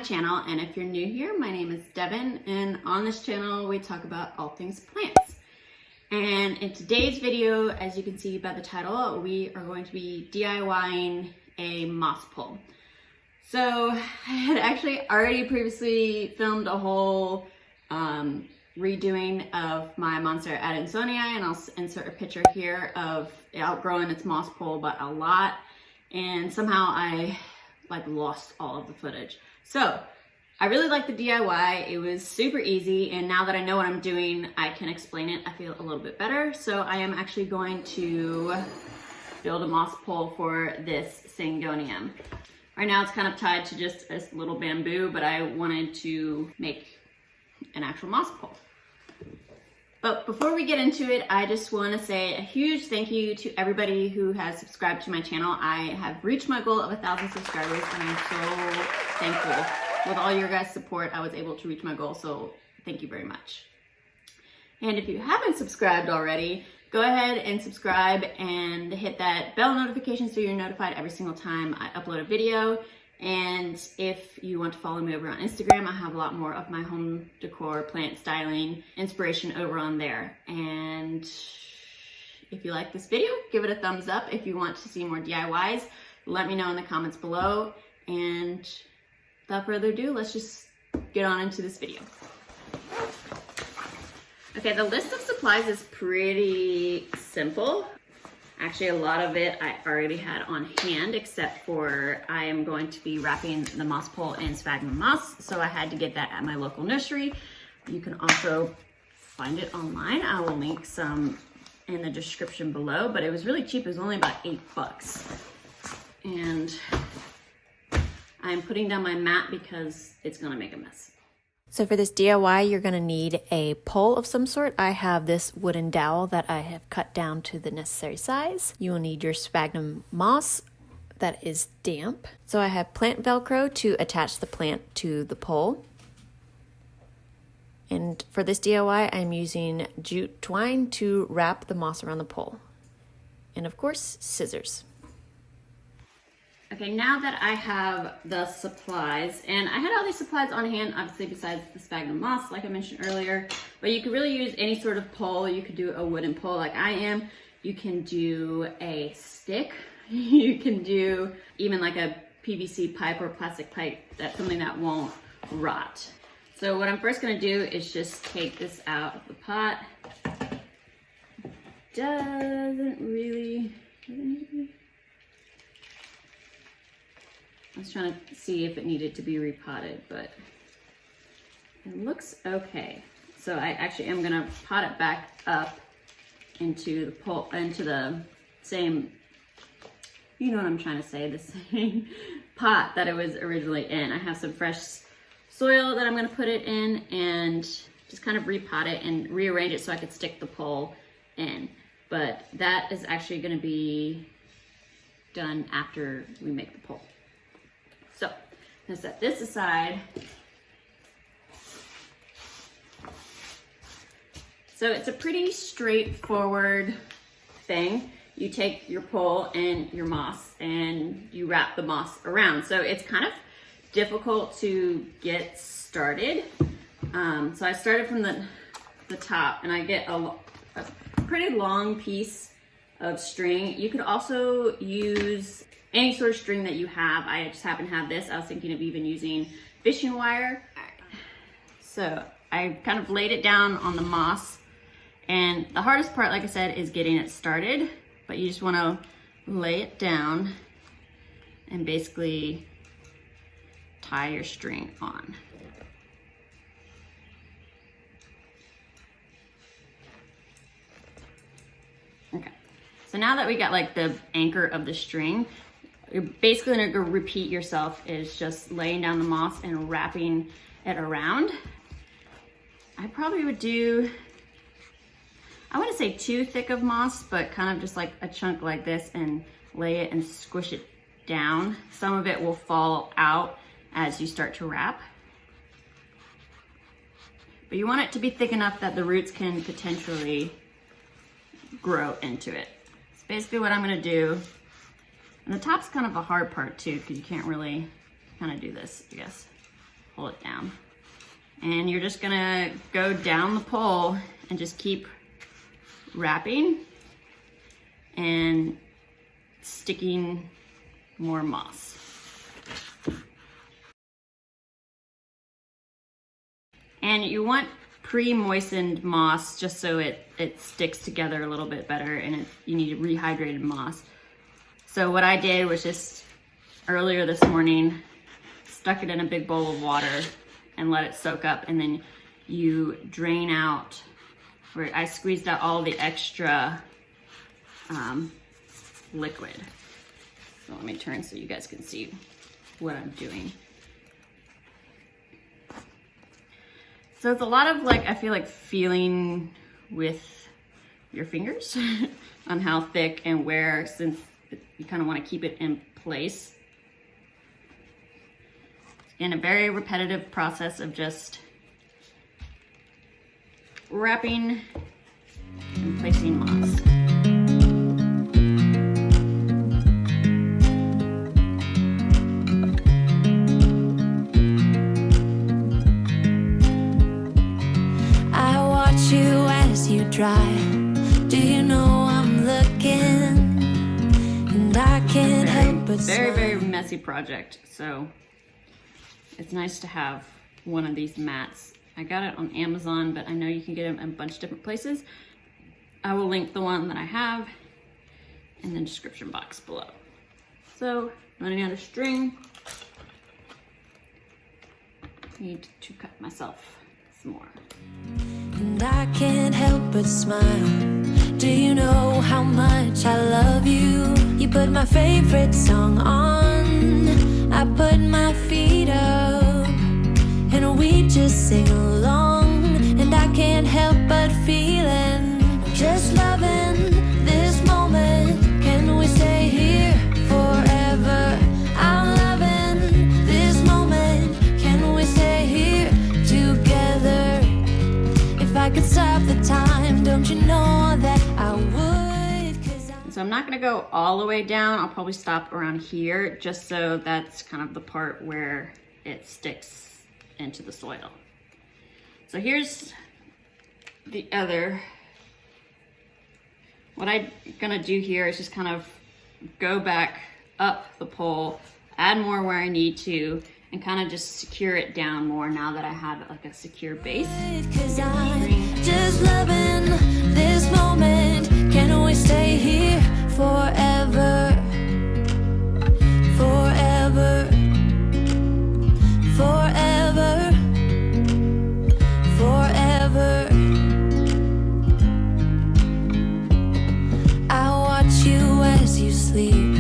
channel, and if you're new here, my name is Devin, and on this channel we talk about all things plants. And in today's video, as you can see by the title, we are going to be DIYing a moss pole. So I had actually already previously filmed a whole redoing of my Monstera Adansonii, and I'll insert a picture here of it outgrowing its moss pole, but a lot, and somehow I lost all of the footage. So I really like the DIY. It was super easy, and now that I know what I'm doing, I can explain it. I feel a little bit better. So I am actually going to build a moss pole for this Sphagnum. Right now it's kind of tied to just this little bamboo, but I wanted to make an actual moss pole. But before we get into it, I just want to say a huge thank you to everybody who has subscribed to my channel. I have reached my goal of 1,000 subscribers, and I'm so thankful. With all your guys' support, I was able to reach my goal, so thank you very much. And if you haven't subscribed already, go ahead and subscribe and hit that bell notification so you're notified every single time I upload a video. And if you want to follow me over on Instagram, I have a lot more of my home decor, plant styling, inspiration over on there. And if you like this video, give it a thumbs up. If you want to see more DIYs, let me know in the comments below. And without further ado, let's just get on into this video. Okay, the list of supplies is pretty simple. Actually, a lot of it I already had on hand, except for I am going to be wrapping the moss pole in Sphagnum moss, so I had to get that at my local nursery. You can also find it online. I will link some in the description below, but it was really cheap. It was only about $8. And I'm putting down my mat because it's gonna make a mess. So for this DIY, you're going to need a pole of some sort. I have this wooden dowel that I have cut down to the necessary size. You will need your Sphagnum moss that is damp. So I have plant Velcro to attach the plant to the pole. And for this DIY, I'm using jute twine to wrap the moss around the pole. And of course, scissors. Okay, now that I have the supplies, and I had all these supplies on hand, obviously besides the Sphagnum moss, like I mentioned earlier, but you could really use any sort of pole. You could do a wooden pole like I am. You can do a stick. You can do even like a PVC pipe or plastic pipe. That's something that won't rot. So what I'm first gonna do is just take this out of the pot. Doesn't really I was trying to see if it needed to be repotted, but it looks okay. So I actually am gonna pot it back up into the pole, into the same, you know what I'm trying to say, the same pot that it was originally in. I have some fresh soil that I'm gonna put it in and just kind of repot it and rearrange it so I could stick the pole in. But that is actually gonna be done after we make the pole. So I'm gonna set this aside. So it's a pretty straightforward thing. You take your pole and your moss and you wrap the moss around. So it's kind of difficult to get started. So I started from the top, and I get a pretty long piece of string. You could also use any sort of string that you have. I just happen to have this. I was thinking of even using fishing wire. So I kind of laid it down on the moss, and the hardest part, like I said, is getting it started, but you just want to lay it down and basically tie your string on. Okay, so now that we got like the anchor of the string, you're basically gonna go repeat yourself is just laying down the moss and wrapping it around. I probably would do, I wouldn't say too thick of moss, but kind of just like a chunk like this, and lay it and squish it down. Some of it will fall out as you start to wrap. But you want it to be thick enough that the roots can potentially grow into it. That's basically what I'm gonna do. And the top's kind of a hard part too, because you can't really kind of do this, I guess. pull it down. And you're just gonna go down the pole and just keep wrapping and sticking more moss. And you want pre-moistened moss just so it sticks together a little bit better, and you need rehydrated moss. So what I did was just earlier this morning, stuck it in a big bowl of water and let it soak up, and then you drain out, where I squeezed out all the extra liquid. So let me turn so you guys can see what I'm doing. So it's a lot of like, I feel like feeling with your fingers on how thick and where, since you kind of want to keep it in place. In a very repetitive process of just wrapping and placing moss. I watch you as you drive. Do you know I'm looking? And I can't help but smile. Very messy project. So it's nice to have one of these mats. I got it on Amazon, but I know you can get them in a bunch of different places. I will link the one that I have in the description box below. So, running out of string, need to cut myself some more. And I can't help but smile. Do you know how much I love you? You put my favorite song on. I put my feet up, and we just sing along. And I can't help but feeling, just loving this moment. Can we stay here forever? I'm loving this moment. Can we stay here together? If I could stop the time, don't you know that I would? 'Cause So I'm not gonna go all the way down. I'll probably stop around here, just so that's kind of the part where it sticks into the soil. So here's the other. What I'm gonna do here is just kind of go back up the pole, add more where I need to, and kind of just secure it down more now that I have like a secure base. 'Cause I'm just loving this moment. Can we stay here forever? Forever. Forever. Forever. I watch you as you sleep.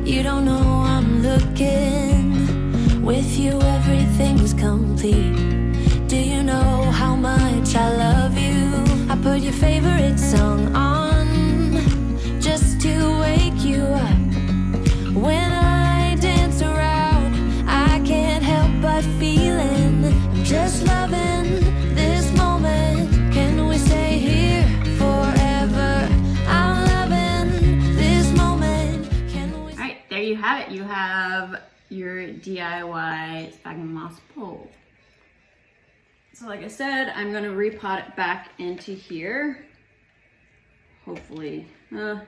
You don't know I'm looking. With you everything's complete. Do you know how much I love you? I put your favorite song on just to wake you up. When I dance around, I can't help but feeling, I'm just loving this moment. Can we stay here forever? I'm loving this moment. Can we... All right, there you have it. You have your DIY sphagnum moss pole. So like I said, I'm gonna repot it back into here. Hopefully, I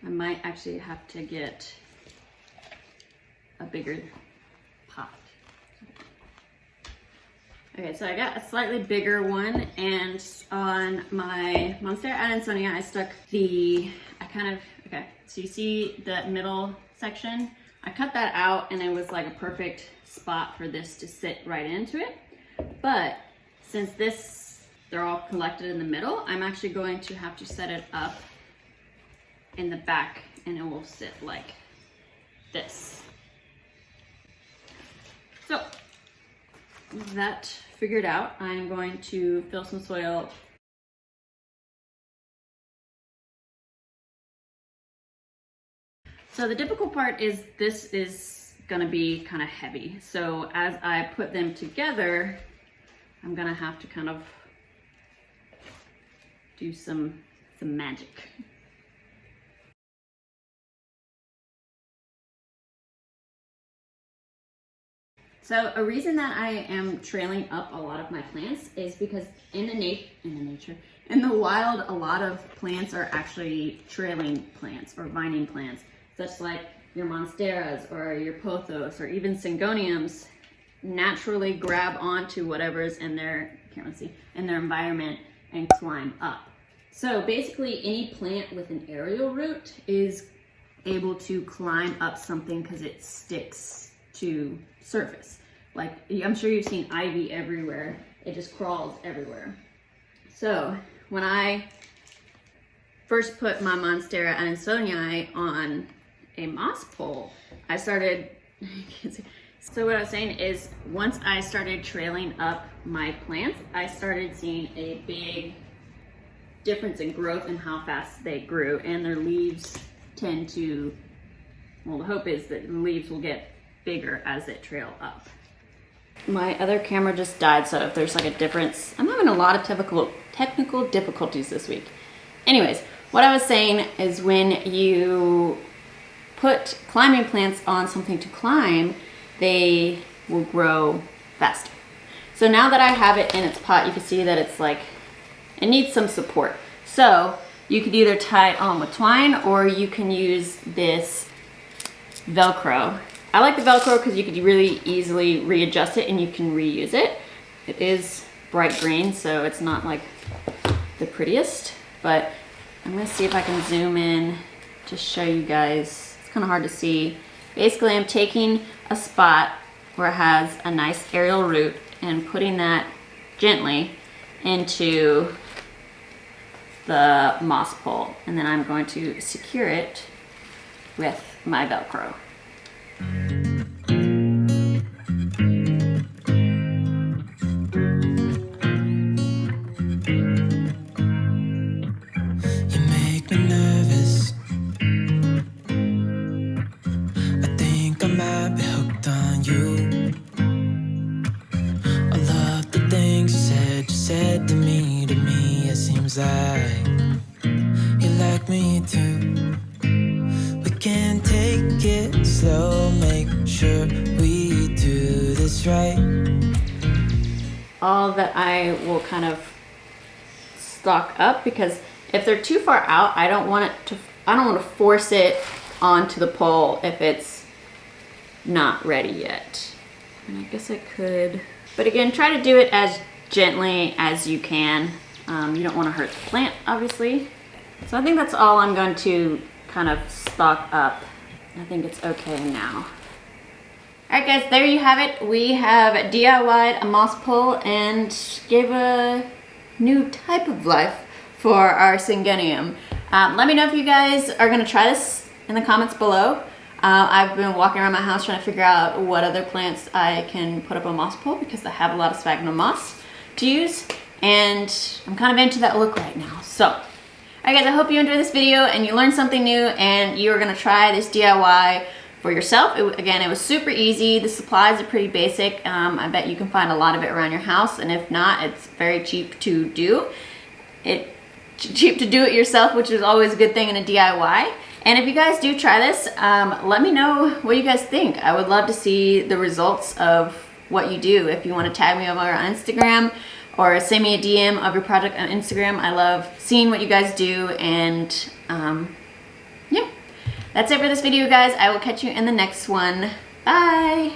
might actually have to get a bigger pot. Okay, so I got a slightly bigger one, and on my Monstera Adansonia, I stuck okay, so you see the middle section? I cut that out, and it was like a perfect spot for this to sit right into it. But since they're all collected in the middle, I'm actually going to have to set it up in the back, and it will sit like this. So with that figured out, I'm going to fill some soil. So the difficult part is this is gonna be kind of heavy. So as I put them together, I'm gonna have to kind of do some magic. So a reason that I am trailing up a lot of my plants is because in the wild, a lot of plants are actually trailing plants or vining plants, such like your monsteras or your pothos or even syngoniums naturally grab onto whatever's in their, in their environment and climb up. So basically any plant with an aerial root is able to climb up something because it sticks to surface. Like, I'm sure you've seen ivy everywhere. It just crawls everywhere. So when I first put my Monstera adansonii on a moss pole, I started, so what I was saying is once I started trailing up my plants, I started seeing a big difference in growth and how fast they grew, and their leaves tend to, well, the hope is that the leaves will get bigger as they trail up. My other camera just died, so if there's like a difference, I'm having a lot of technical difficulties this week. Anyways, what I was saying is when you put climbing plants on something to climb, they will grow faster. So now that I have it in its pot, you can see that it's like, it needs some support. So you could either tie it on with twine or you can use this Velcro. I like the Velcro because you could really easily readjust it and you can reuse it. It is bright green, so it's not like the prettiest, but I'm gonna see if I can zoom in to show you guys. It's kind of hard to see. Basically, I'm taking a spot where it has a nice aerial root and putting that gently into the moss pole, and then I'm going to secure it with my Velcro. You make me nervous. I think I might be hooked on you. I love the things you said to me, it seems like you like me too. We can take it slow, make sure we do this right. All that I will kind of stock up, because if they're too far out, I don't want to force it onto the pole if it's not ready yet. And I guess I could, but again, try to do it as gently as you can. You don't want to hurt the plant, obviously. So I think that's all I'm going to kind of stock up. I think it's okay now. All right, guys, there you have it. We have DIY'd a moss pole and gave a new type of life for our Syngonium. Let me know if you guys are gonna try this in the comments below. I've been walking around my house trying to figure out what other plants I can put up on moss pole because I have a lot of sphagnum moss to use, and I'm kind of into that look right now. So, all right, guys, I hope you enjoyed this video and you learned something new and you're gonna try this DIY for yourself. Again, it was super easy. The supplies are pretty basic. I bet you can find a lot of it around your house, and if not, it's very cheap to do. Cheap to do it yourself, which is always a good thing in a DIY. And if you guys do try this, let me know what you guys think. I would love to see the results of what you do. If you want to tag me over on Instagram or send me a DM of your project on Instagram, I love seeing what you guys do. And yeah, that's it for this video, guys. I will catch you in the next one. Bye.